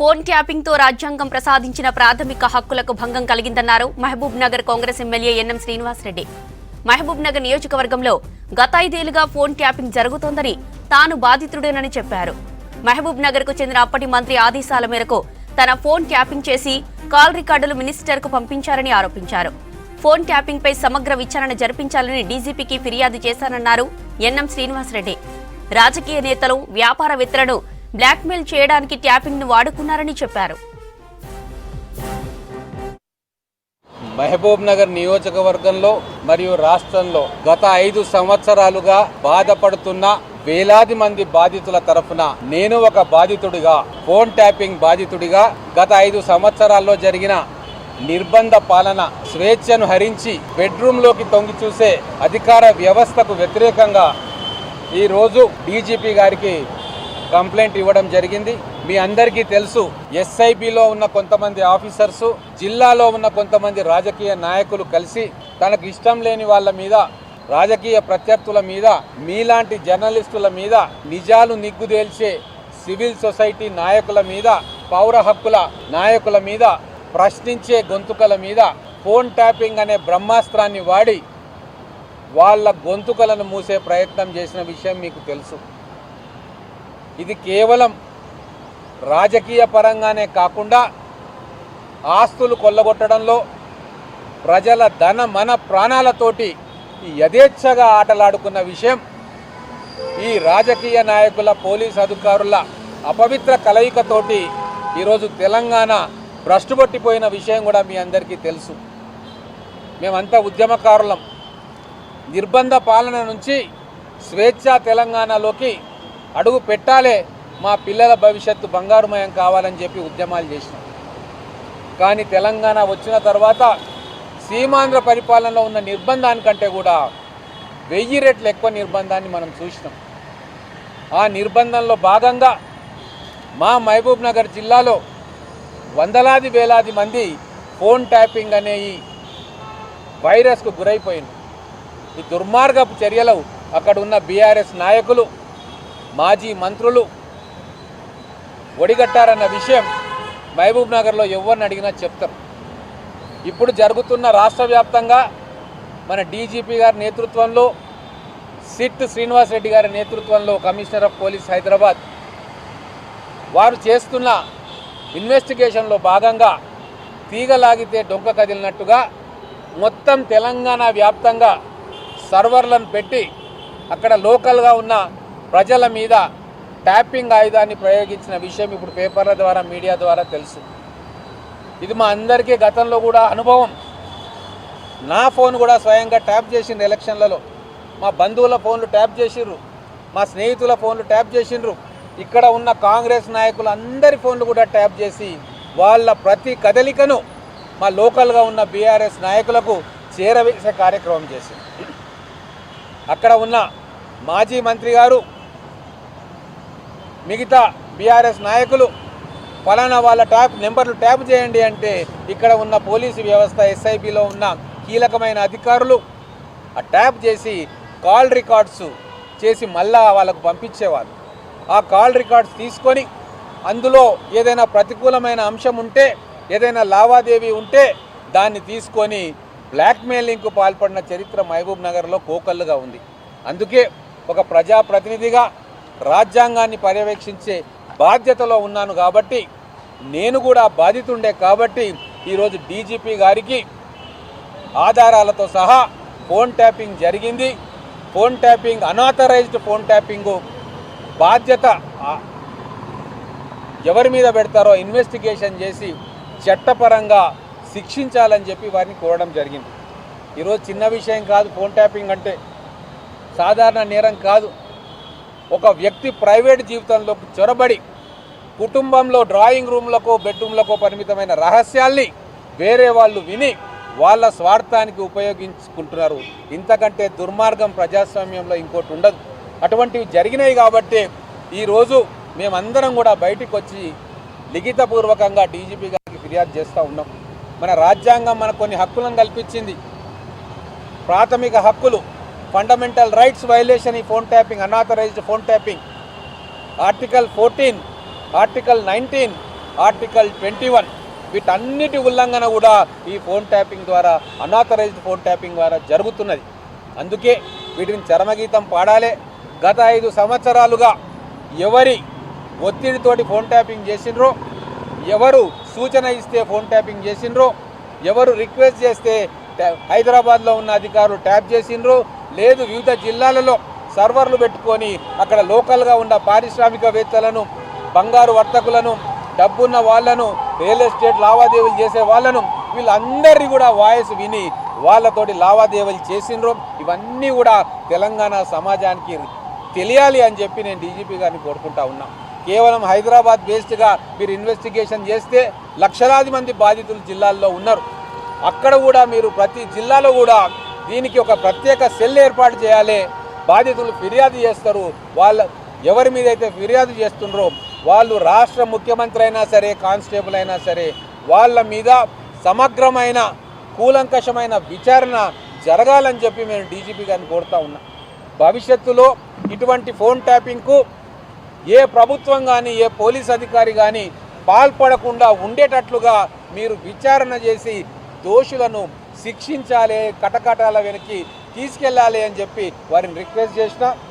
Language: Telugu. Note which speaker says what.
Speaker 1: ఫోన్ ట్యాపింగ్ తో రాజ్యాంగం ప్రసాదించిన ప్రాథమిక హక్కులకు భంగం కలిగిందన్నారు మహబూబ్ నగర్ కాంగ్రెస్ ఎమ్మెల్యే ఎన్ఎం శ్రీనివాసరెడ్డి. మహబూబ్ నగర్ నియోజకవర్గంలో గత 5 ఏళ్లుగా ఫోన్ ట్యాపింగ్ జరుగుతోందని, తాను బాధితుడేనని చెప్పారు. మహబూబ్ నగర్ కు చెందిన అప్పటి మంత్రి ఆదేశాల మేరకు తన ఫోన్ ట్యాపింగ్ చేసి కాల్ రికార్డులు మినిస్టర్ కు పంపించారని ఆరోపించారు. ఫోన్ ట్యాపింగ్ పై సమగ్ర విచారణ జరిపించాలని డీజీపీకి ఫిర్యాదు చేశానన్నారు ఎన్ఎం శ్రీనివాసరెడ్డి. రాజకీయ నేతలు, వ్యాపారవేత్తలను బ్లాక్మెయిల్ చేయడానికి ట్యాపింగ్ ను వాడుకున్నారని చెప్పారు.
Speaker 2: మహబూబ్ నగర్ నియోజకవర్గంలో మరియు రాష్ట్రంలో గత 5 సంవత్సరాలుగా బాధపడుతున్న వేలాది మంది బాధితుల తరఫున నేను ఒక బాధితుడిగా, ఫోన్ ట్యాపింగ్ బాధితుడిగా గత 5 సంవత్సరాల్లో జరిగిన నిర్బంధ పాలన, స్వేచ్ఛను హరించి బెడ్రూమ్లోకి తొంగి చూసే అధికార వ్యవస్థకు వ్యతిరేకంగా ఈరోజు డీజీపీ గారికి కంప్లైంట్ ఇవ్వడం జరిగింది. మీ అందరికీ తెలుసు, ఎస్ఐబిలో ఉన్న కొంతమంది ఆఫీసర్సు, జిల్లాలో ఉన్న కొంతమంది రాజకీయ నాయకులు కలిసి తనకు ఇష్టం లేని వాళ్ళ మీద, రాజకీయ ప్రత్యర్థుల మీద, మీలాంటి జర్నలిస్టుల మీద, నిజాలు నిగ్గుదేల్చే సివిల్ సొసైటీ నాయకుల మీద, పౌర హక్కుల నాయకుల మీద, ప్రశ్నించే గొంతుకల మీద ఫోన్ ట్యాపింగ్ అనే బ్రహ్మాస్త్రాన్ని వాడి వాళ్ళ గొంతుకలను మూసే ప్రయత్నం చేసిన విషయం మీకు తెలుసు. ఇది కేవలం రాజకీయ పరంగానే కాకుండా ఆస్తులు కొల్లగొట్టడంలో, ప్రజల ధన మన ప్రాణాలతోటి యథేచ్ఛగా ఆటలాడుకున్న విషయం ఈ రాజకీయ నాయకుల, పోలీస్ అధికారుల అపవిత్ర కలయికతోటి ఈరోజు తెలంగాణ భ్రష్టుపట్టిపోయిన విషయం కూడా మీ అందరికీ తెలుసు. మేమంతా ఉద్యమకారులం. నిర్బంధ పాలన నుంచి స్వేచ్ఛా తెలంగాణలోకి అడుగు పెట్టాలే, మా పిల్లల భవిష్యత్తు బంగారుమయం కావాలని చెప్పి ఉద్యమాలు చేసినాం. కానీ తెలంగాణ వచ్చిన తర్వాత సీమాంధ్ర పరిపాలనలో ఉన్న నిర్బంధానికంటే కూడా 1000 రెట్లు ఎక్కువ నిర్బంధాన్ని మనం చూసినాం. ఆ నిర్బంధంలో భాగంగా మా మహబూబ్ నగర్ జిల్లాలో వందలాది వేలాది మంది ఫోన్ ట్యాపింగ్ అనే ఈ వైరస్కు గురైపోయింది. ఈ దుర్మార్గపు చర్యలు అక్కడ ఉన్న బీఆర్ఎస్ నాయకులు, మాజీ మంత్రులు ఒడిగట్టారన్న విషయం మహబూబ్ నగర్లో ఎవరిని అడిగినా చెప్తారు. ఇప్పుడు జరుగుతున్న రాష్ట్ర వ్యాప్తంగా మన డీజీపీ గారి నేతృత్వంలో, సిట్ శ్రీనివాసరెడ్డి గారి నేతృత్వంలో కమిషనర్ ఆఫ్ పోలీస్ హైదరాబాద్ వారు చేస్తున్న ఇన్వెస్టిగేషన్లో భాగంగా తీగలాగితే డొంక కదిలినట్టుగా మొత్తం తెలంగాణ వ్యాప్తంగా సర్వర్లను పెట్టి అక్కడ లోకల్గా ఉన్న ప్రజల మీద ట్యాపింగ్ ఆయుధాన్ని ప్రయోగించిన విషయం ఇప్పుడు పేపర్ల ద్వారా, మీడియా ద్వారా తెలుసు. ఇది మా అందరికీ గతంలో కూడా అనుభవం. నా ఫోన్ కూడా స్వయంగా ట్యాప్ చేసిండ్రు ఎలక్షన్లలో. మా బంధువుల ఫోన్లు ట్యాప్ చేసిండ్రు, మా స్నేహితుల ఫోన్లు ట్యాప్ చేసిండ్రు. ఇక్కడ ఉన్న కాంగ్రెస్ నాయకులు అందరి ఫోన్లు కూడా ట్యాప్ చేసి వాళ్ళ ప్రతి కదలికను మా లోకల్గా ఉన్న బీఆర్ఎస్ నాయకులకు చేరవేసే కార్యక్రమం చేసింది. అక్కడ ఉన్న మాజీ మంత్రి గారు, మిగతా బీఆర్ఎస్ నాయకులు ఫలానా వాళ్ళ నెంబర్లు ట్యాప్ చేయండి అంటే ఇక్కడ ఉన్న పోలీసు వ్యవస్థ, ఎస్ఐబిలో ఉన్న కీలకమైన అధికారులు ఆ ట్యాప్ చేసి కాల్ రికార్డ్స్ చేసి మళ్ళా వాళ్ళకు పంపించేవాళ్ళు. ఆ కాల్ రికార్డ్స్ తీసుకొని అందులో ఏదైనా ప్రతికూలమైన అంశం ఉంటే, ఏదైనా లావాదేవీ ఉంటే దాన్ని తీసుకొని బ్లాక్మెయిలింగ్కు పాల్పడిన చరిత్ర మహబూబ్ నగర్లో కోకళ్ళుగా ఉంది. అందుకే ఒక ప్రజాప్రతినిధిగా రాజ్యాంగాన్ని పర్యవేక్షించే బాధ్యతలో ఉన్నాను కాబట్టి, నేను కూడా బాధితుండే కాబట్టి ఈరోజు డీజీపీ గారికి ఆధారాలతో సహా ఫోన్ ట్యాపింగ్ జరిగింది, phone tapping, unauthorised phone tapping బాధ్యత ఎవరి మీద పెడతారో ఇన్వెస్టిగేషన్ చేసి చట్టపరంగా శిక్షించాలని చెప్పి వారిని కోరడం జరిగింది. ఈరోజు చిన్న విషయం కాదు. ఫోన్ ట్యాపింగ్ అంటే సాధారణ నేరం కాదు. ఒక వ్యక్తి ప్రైవేట్ జీవితంలోకి చొరబడి కుటుంబంలో డ్రాయింగ్ రూమ్లకో, బెడ్రూమ్లకో పరిమితమైన రహస్యాల్ని వేరే వాళ్ళు విని వాళ్ళ స్వార్థానికి ఉపయోగించుకుంటున్నారు. ఇంతకంటే దుర్మార్గం ప్రజాస్వామ్యంలో ఇంకోటి ఉండదు. అటువంటివి జరిగినాయి కాబట్టి ఈరోజు మేమందరం కూడా బయటికి వచ్చి లిఖితపూర్వకంగా డీజీపీ గారికి ఫిర్యాదు చేస్తూ ఉన్నాం. మన రాజ్యాంగం మనకు కొన్ని హక్కులను కల్పించింది. ప్రాథమిక హక్కులు, ఫండమెంటల్ రైట్స్ వైలేషన్ ఈ phone tapping, unauthorised phone tapping. Article 14, article 19 article 21 వీటన్నిటి ఉల్లంఘన కూడా ఈ ఫోన్ ట్యాపింగ్ ద్వారా, అన్ఆథరైజ్డ్ ఫోన్ ట్యాపింగ్ ద్వారా జరుగుతున్నది. అందుకే వీటిని చరమగీతం పాడాలి. గత 5 సంవత్సరాలుగా ఎవరి ఒత్తిడితోటి ఫోన్ ట్యాపింగ్ చేసిండ్రో, ఎవరు సూచన ఇస్తే ఫోన్ ట్యాపింగ్ చేసిండ్రో, ఎవరు రిక్వెస్ట్ చేస్తే హైదరాబాద్లో ఉన్న అధికారులు ట్యాప్ చేసిండ్రో, లేదు వివిధ జిల్లాలలో సర్వర్లు పెట్టుకొని అక్కడ లోకల్గా ఉన్న పారిశ్రామికవేత్తలను, బంగారు వర్తకులను, డబ్బున్న వాళ్ళను, రియల్ ఎస్టేట్ లావాదేవీలు చేసే వాళ్ళను, వీళ్ళందరినీ కూడా వాయిస్ విని వాళ్ళతోటి లావాదేవీలు చేసిండ్రో, ఇవన్నీ కూడా తెలంగాణ సమాజానికి తెలియాలి అని చెప్పి నేను డీజీపీ గారిని కోరుకుంటా ఉన్నా. కేవలం హైదరాబాద్ బేస్డ్గా మీరు ఇన్వెస్టిగేషన్ చేస్తే లక్షలాది మంది బాధితులు జిల్లాల్లో ఉన్నారు. అక్కడ కూడా మీరు ప్రతి జిల్లాలో కూడా దీనికి ఒక ప్రత్యేక సెల్ ఏర్పాటు చేయాలి. బాధితులు ఫిర్యాదు చేస్తారు. ఎవరి మీద అయితే ఫిర్యాదు చేస్తుండ్రో వాళ్ళు రాష్ట్ర ముఖ్యమంత్రి అయినా సరే, కానిస్టేబుల్ అయినా సరే, వాళ్ళ మీద సమగ్రమైన కూలంకషమైన విచారణ జరగాలని చెప్పి మేము డీజీపీ గారిని కోరుతా ఉన్నాం. భవిష్యత్తులో ఇటువంటి ఫోన్ ట్యాపింగ్కు ఏ ప్రభుత్వం కానీ, ఏ పోలీస్ అధికారి కానీ పాల్పడకుండా ఉండేటట్లుగా మీరు విచారణ చేసి దోషులను శిక్షించాలి, కటకటాల వెనక్కి తీసుకెళ్ళాలి అని చెప్పి వారిని రిక్వెస్ట్ చేసిన.